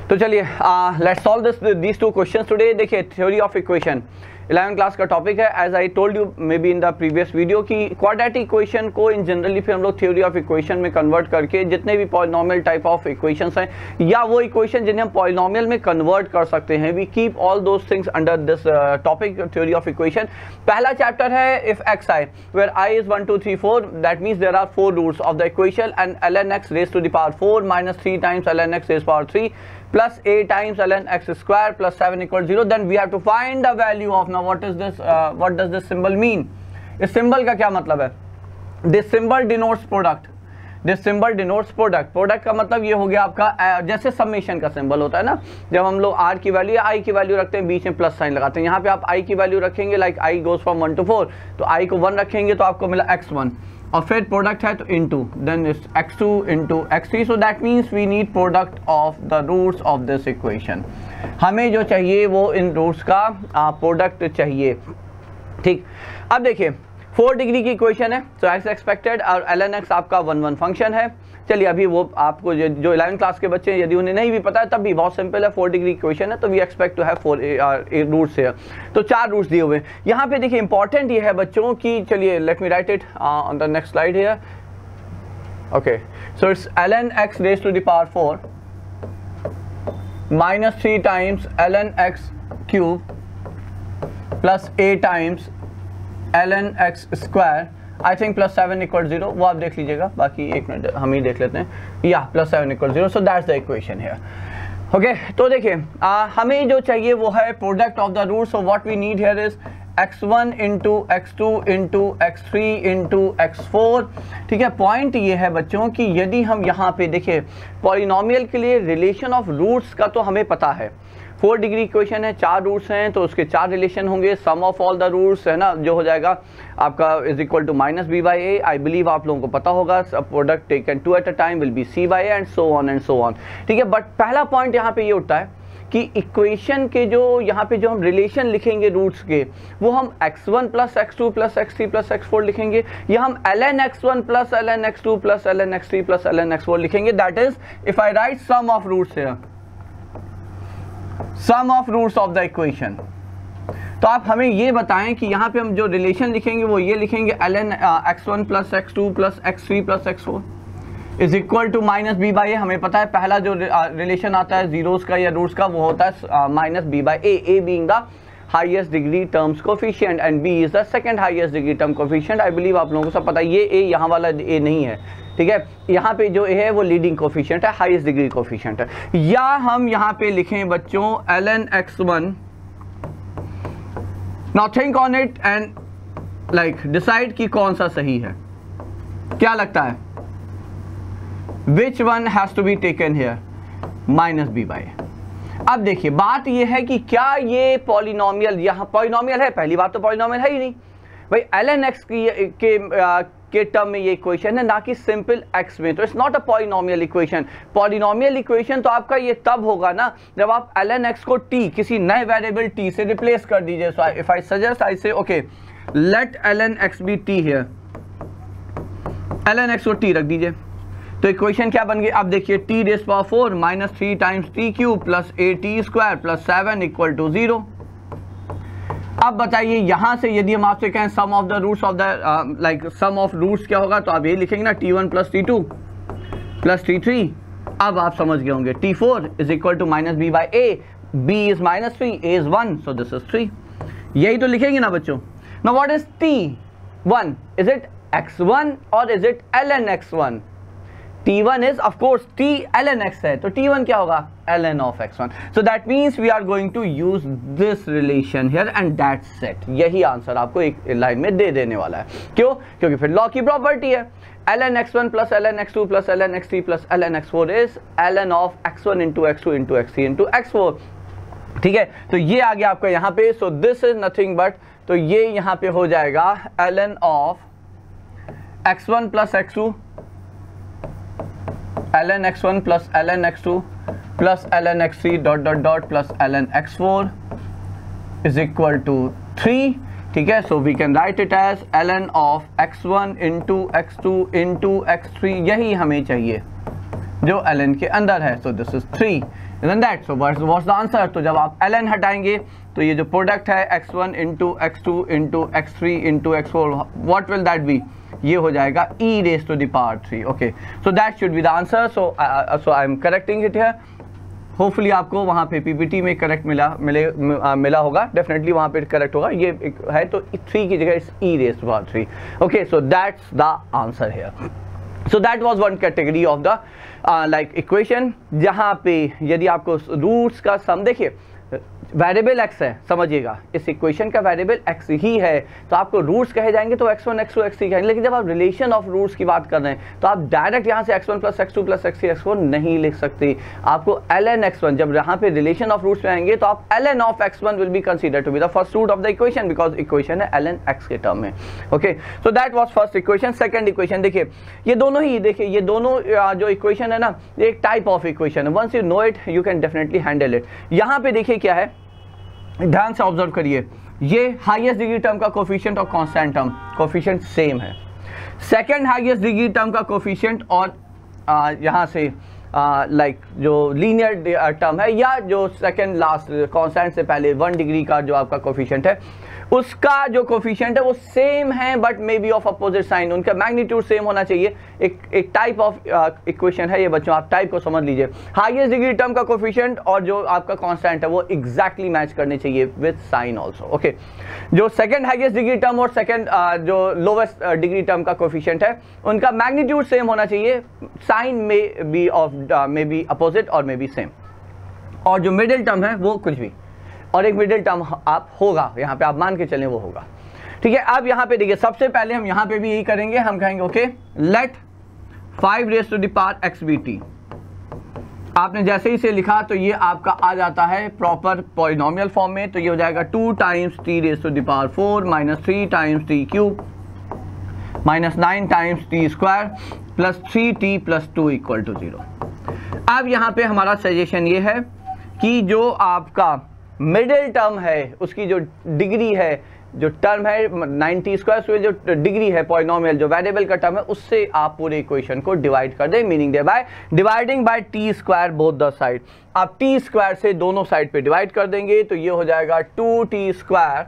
तो चलिए let's solve these two questions today. देखिए theory of equation 11th class का टॉपिक है। As I told you may be in the previous video कि quadratic equation को in generally फिर हम लोग थ्योरी ऑफ इक्वेशन में कन्वर्ट करके जितने भी पॉलिनोमियल टाइप ऑफ इक्वेशंस हैं या वो इक्वेशन जिन्हें हम पॉलिनोमियल में कन्वर्ट कर सकते हैं, we keep all those things under this topic theory of equation. पहला चैप्टर है if x i where i is 1 2 3 4, that means there are 4 roots of the equation and ln x raise to the power 4 minus 3 times ln x raised to power 3 plus a times ln x square plus 7 equals 0. Then we have to find the value of, now what is this, what does this symbol mean? इस symbol का क्या मतलब है? This symbol denotes product. This symbol denotes product. Product का मतलब ये हो गया आपका जैसे summation का symbol होता है ना, जब हम लोग r की वैल्यू या i की वैल्यू रखते हैं बीच में प्लस साइन लगाते हैं। यहाँ पे आप i की वैल्यू रखेंगे like i goes from 1 to 4, तो i को 1 रखेंगे तो आपको मिला x1 और फिर प्रोडक्ट है तो into then is x2 into x3। So that means we need product of the roots of this equation. हमें जो चाहिए वो इन रूट्स का प्रोडक्ट चाहिए। ठीक, अब देखिए 4 डिग्री की इक्वेशन है, सो एक्स एक्सपेक्टेड और ln x आपका 1 1 फंक्शन है। चलिए अभी वो आपको जो 11th क्लास के बच्चे हैं यदि उन्हें नहीं भी पता है तब भी बहुत सिंपल है। 4 डिग्री इक्वेशन है तो we expect to have 4 roots है, तो 4 रूट्स दिए हुए हैं। यहाँ पे देखिए इंपॉर्टेंट ये है बच्चों की, चलिए let me write it on the next slide here. Okay, so it's ln x raise to the power 4 minus 3 times ln x cube plus a times ln x square, I think plus 7 equal 0, वो आप देख लीजिएगा, बाकी एक minute हम ही देख लेते हैं। या plus 7 equal 0, so that's the equation here. Okay, तो देखिए हमें जो चाहिए वो है product of the root. So what we need here is x1 into x2 into x3 into x4। ठीक है, पॉइंट ये है बच्चों कि यदि हम यहाँ पे देखिए पॉलिनोमियल के लिए रिलेशन ऑफ रूट्स का तो हमें पता है। 4 डिग्री इक्वेशन है, 4 रूट्स हैं तो उसके 4 रिलेशन होंगे। Sum of all the roots है ना जो हो जाएगा आपका is equal to minus b by a. I believe आप लोगों को पता होगा product taken 2 at a time will be c by a and so on. ठीक है, बट पहला पॉइंट यहाँ पे ये उठता है कि इक्वेशन के जो यहाँ पे जो हम रिलेशन लिखेंगे रूट्स के वो हम x1 plus x2 plus x3 plus x4 लिखेंगे या हम ln x1 plus ln x2 plus ln x3 plus ln x4 लिखेंगे। That is if I write sum of roots here, sum of roots of the equation, तो आप हमें ये बताएं कि यहाँ पे हम जो रिलेशन लिखेंगे वो ये लिखेंगे ln x1 plus x2 plus x3 plus x4 is equal to minus b by a. हमें पता है पहला जो रिलेशन आता है जीरोस का या रूट्स का वो होता है minus b by a being the highest degree terms coefficient and b is the second highest degree term coefficient. I believe आप लोगों को सब पता है, ये ए यहाँ वाला ए नहीं है। ठीक है, यहाँ पे जो ए है वो लीडिंग कोफिशिएंट है, हाईएस्ट डिग्री कोफिशिएंट है। या हम यहाँ पे लिखें बच्चों ln x1, now think on it and like decide कि कौन सा सही है। क्या लगता है which one has to be taken here? Minus b by. अब देखिए बात ये है कि क्या ये पॉलिनोमियल, यहाँ पॉलिनोमियल है, पहली बात तो पॉलिनोमियल है ही नहीं भाई। ln x के टर्म में ये इक्वेशन है ना कि सिंपल x में, तो it's not a polynomial equation. Polynomial equation तो आपका ये तब होगा ना जब आप ln x को t किसी नए वेरिएबल t से रिप्लेस कर दीजिए। So if I suggest I say okay let ln x be t here, ln x को t रख दीजिए तो इक्वेशन क्या बन गई। अब देखिए t raise power 4 minus 3 times t cube plus a t square plus 7 equal to 0। अब बताइए यहाँ से यदि हम आपसे कहें sum of the roots of the like sum of roots क्या होगा, तो आप ये लिखेंगे ना t1 plus t2 plus t3। अब आप समझ गए होंगे t4 is equal to minus b by a, b is minus 3, a is 1, so this is 3। यही तो लिखेंगे ना बच्चों। Now what is t1? Is it x1 और is it ln x1? t1 is of course t ln x है, तो t1 क्या होगा ln of x1। so that means we are going to use this relation here and that's it। यही answer आपको एक line में दे देने वाला है। क्यों? क्योंकि फिर लॉ की प्रॉपर्टी है ln x1 plus ln x2 plus ln x3 plus ln x4 is ln of x1 into x2 into x3 into x4। ठीक है, तो ये आ गया आपका यहाँ पे। so this is nothing but, तो ये यहाँ पे हो जाएगा ln of x1 plus x2 ln x1 plus ln x2 plus ln x3 dot dot dot plus ln x4 is equal to 3। ठीक है, so we can write it as ln of x1 into x2 into x3, यही हमें चाहिए जो ln के अंदर है। सो this is 3 and that. So what's the answer? तो जब आप ln हटाएंगे तो ये जो प्रोडक्ट है x1 into x2 into x3 into x4, what will that be? ये हो जाएगा e raised to the power 3। Okay, so that should be the answer. So I am correcting it here. Hopefully आपको वहाँ पे PPT में correct मिला होगा, definitely वहाँ पे करेक्ट होगा। ये है तो 3 की जगह it's e raised to power 3। Okay, so that's the answer here. So that was one category of the like equation, जहाँ पे यदि आपको रूट्स का सम, देखिए वेरिएबल x है, समझिएगा इस इक्वेशन का वेरिएबल x ही है, तो आपको रूट्स कहे जाएंगे तो x1 x2 x3 कहेंगे। लेकिन जब आप रिलेशन ऑफ रूट्स की बात कर रहे हैं तो आप डायरेक्ट यहाँ से x1 plus x2 plus x3 x4 नहीं लिख सकते। आपको ln x1, जब यहाँ पे रिलेशन ऑफ रूट्स में आएंगे तो आप ln of x1 will be consider to be the first root of the equation, because equation है ln x के टर्म में। Okay, so that was first equation. Second equation देखिए, ये दोनों ही देखिए, ये दोनों जो इक्वेशन है ना, एक टाइप ऑफ इक्वेशन है। Once you know it you can definitely handle it. यहाँ पे देखिए क्या है, ध्यान से ऑब्जर्व करिए, ये हाईएस्ट डिग्री टर्म का कोफिशिएंट और कांस्टेंट टर्म कोफिशिएंट सेम है। सेकंड हाईएस्ट डिग्री टर्म का कोफिशिएंट और यहाँ से लाइक जो लीनियर टर्म है, या जो सेकंड लास्ट कांस्टेंट से पहले 1 डिग्री का जो आपका कोफिशिएंट है, उसका जो कोफिशिएंट है वो सेम है but may be of opposite sign. उनका मैग्नीट्यूड सेम होना चाहिए। एक टाइप ऑफ इक्वेशन है ये बच्चों, आप टाइप को समझ लीजिए। हाईएस्ट डिग्री टर्म का कोफिशिएंट और जो आपका कांस्टेंट है वो एग्जैक्टली मैच करने चाहिए विद साइन ऑल्सो। ओके, जो सेकंड हाईएस्ट डिग्री टर्म और सेकंड जो लोवेस्ट डिग्री टर्म का कोफिशिएंट है, उनका मैग्नीट्यूड सेम होना चाहिए, साइन में be of may be opposite और मे बी सेम। और जो मिडिल टर्म है वो कुछ भी, और एक मिडिल टर्म आप होगा, यहाँ पे आप मान के चलें वो होगा। ठीक है, अब यहाँ पे देखिए, सबसे पहले हम यहाँ पे भी यही करेंगे, हम कहेंगे okay late 5 raised to the power x be t। आपने जैसे ही इसे लिखा तो ये आपका आ जाता है प्रॉपर पॉलिनोमियल फॉर्म में, तो ये हो जाएगा 2 times t raised to the power 4 minus 3 times t cube minus 9 times t square plus 3t plus 2 equal to 0। अब यहाँ पे हमारा सजेशन ये है कि जो आपका मिडिल टर्म है उसकी जो डिग्री है, जो टर्म है 90 स्क्वायर, जो डिग्री है पॉलिनोमियल जो वेरिएबल का टर्म है, उससे आप पूरे इक्वेशन को डिवाइड कर दें, meaning they by dividing by T square both the side. आप टी स्क्वायर से दोनों साइड पे डिवाइड कर देंगे तो ये हो जाएगा 2t square,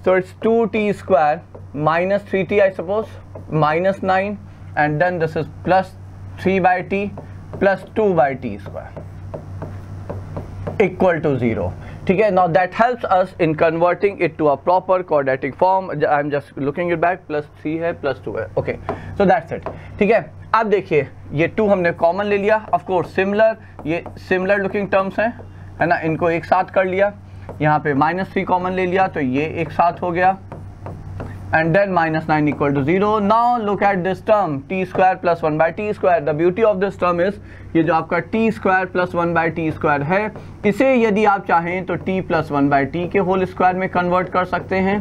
so it's 2t square minus 3t I suppose minus 9 and then this is plus 3/t plus 2/t square equal to 0। ठीक है, now that helps us in converting it to a proper quadratic form. I am just looking it back, plus 3 है plus 2 है। Okay, so that's it. ठीक है, अब देखिए ये 2 हमने कॉमन ले लिया, ऑफ कोर्स सिमिलर, ये सिमिलर लुकिंग टर्म्स हैं, है ना, इनको एक साथ कर लिया। यहाँ पे -3 कॉमन ले लिया तो ये एक साथ हो गया, and then -9 equal to 0. Now look at this term t square plus 1/t square. The beauty of this term is ये जो आपका t square plus 1/t square है, इसे यदि आप चाहें तो t plus 1/t के होल स्क्वायर में कन्वर्ट कर सकते हैं,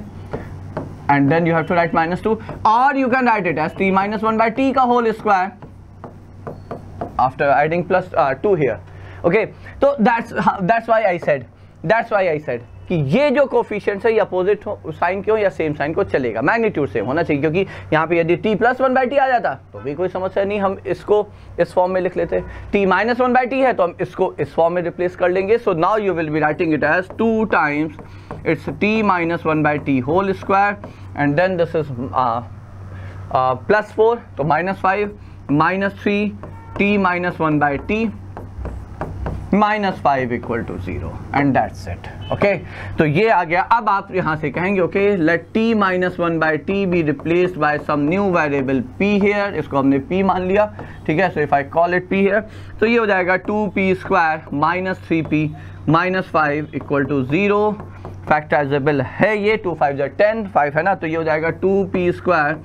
and then you have to write -2, or you can write it as t minus 1/t का whole square after adding plus 2 here. Okay, so that's why I said कि ये जो coefficients है ये अपोजिट हो साइन क्यों या सेम साइन को चलेगा, मैग्नीट्यूड सेम होना चाहिए, क्योंकि यहाँ पे यदि t प्लस 1/t आ जाता तो भी कोई समस्या नहीं, हम इसको इस फॉर्म में लिख लेते। t माइनस 1/t है तो हम इसको इस फॉर्म में रिप्लेस कर लेंगे। So now you will be writing it as 2 times it's t minus 1/t whole square and then this is plus 4 तो -5 -3 t minus 1/t -5 equal to 0 and that's it. Okay, तो ये आ गया। अब आप यहाँ से कहेंगे okay let t minus 1/t be replaced by some new variable p here, इसको हमने p मान लिया। ठीक है, so if I call it p here तो ये हो जाएगा 2p square minus 3p minus 5 equal to 0। Factorisable है ये, 2 5 10 5 है ना, तो ये हो जाएगा 2p square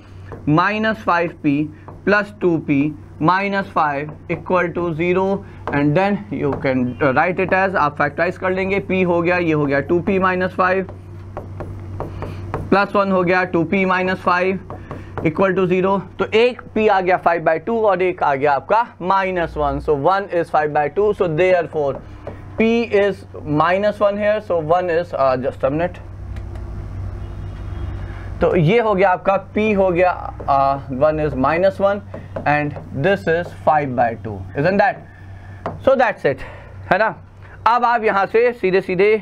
minus 5p plus 2p minus 5 equal to 0 and then you can write it as, आप फैक्टराइज कर लेंगे, p हो गया, ये हो गया 2p माइनस 5 प्लस 1 हो गया 2p माइनस 5 इक्वल टू 0। तो एक p आ गया 5/2 और एक आ गया आपका -1, सो 1 is 5/2, so therefore p is -1 here, so 1 is just a minute, तो ये हो गया आपका p हो गया 1 is -1 and this is 5/2, isn't that? So that's it, है ना. अब आप यहाँ से सीधे सीधे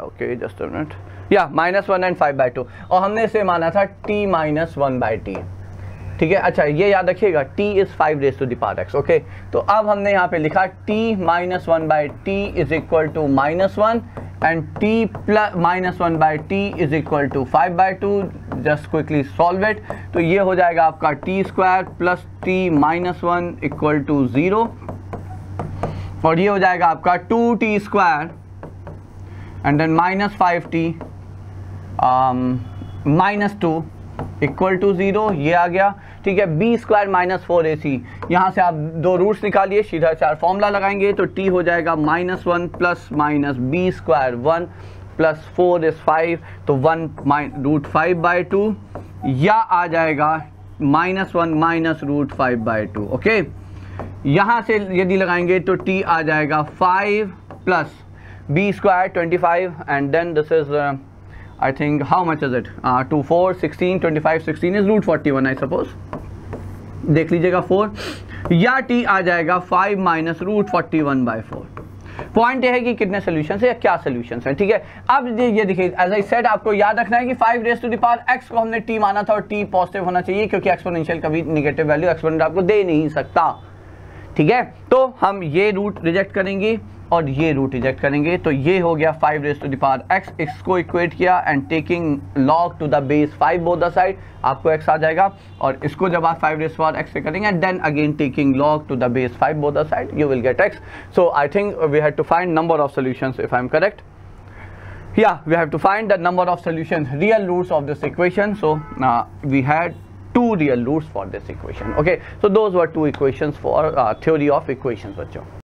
ओके जस्ट अ मिनट, या -1 and 5/2, और हमने इसे माना था t - 1/t, ठीक है. अच्छा ये याद रखिएगा, t is 5⁻⁴ ओके. तो अब हमने यहाँ पे लिखा t - 1/t is equal to -1 and t - 1/t is equal to 5/2. Just quickly solve it. तो ये हो जाएगा आपका t² plus t - 1 equal to 0, और ये हो जाएगा आपका 2t² and then -5t -2 equal to 0. ये आ गया, ठीक है. b² - 4ac, यहाँ से आप दो रूट्स निकालिए, सीधा 4 फॉर्मूला लगाएंगे. तो t हो जाएगा -1 plus minus b² 1 plus 4 is 5, तो 1 √5/2, या आ जाएगा -1 माइनस √5/2. ओके, यहाँ से यदि लगाएंगे तो t आ जाएगा 5 plus b² 25 and then this is I think how much is it? 2 4 16 25 16 is √41 I suppose. देख लीजिएगा 4, या t आ जाएगा 5 माइनस √41/4. पॉइंट ये है कि कितने सोल्यूशन है या क्या सोल्यूशन है, ठीक है. अब ये देखिए, एज आई सेड, आपको याद रखना है कि 5⁻x को हमने t माना था, और t पॉजिटिव होना चाहिए क्योंकि एक्सपोनेंशियल कभी नेगेटिव वैल्यू एक्सपोनेंट आपको दे नहीं सकता, ठीक है. तो हम ये रूट रिजेक्ट करेंगे और ये रूट रिजेक्ट करेंगे. तो ये हो गया 5⁻x, इसको इक्वेट किया and taking log to the base 5 both the side, आपको x आ जाएगा. और इसको जब आप 5⁻x से करेंगे and then again taking log to the base 5 both the side, you will get x. So I think we had to find number of solutions, if I am correct. Yeah, we have to find the number of solutions, real roots of this equation. So we had 2 real roots for this equation. Okay, so those were 2 equations for theory of equations, बच्चों.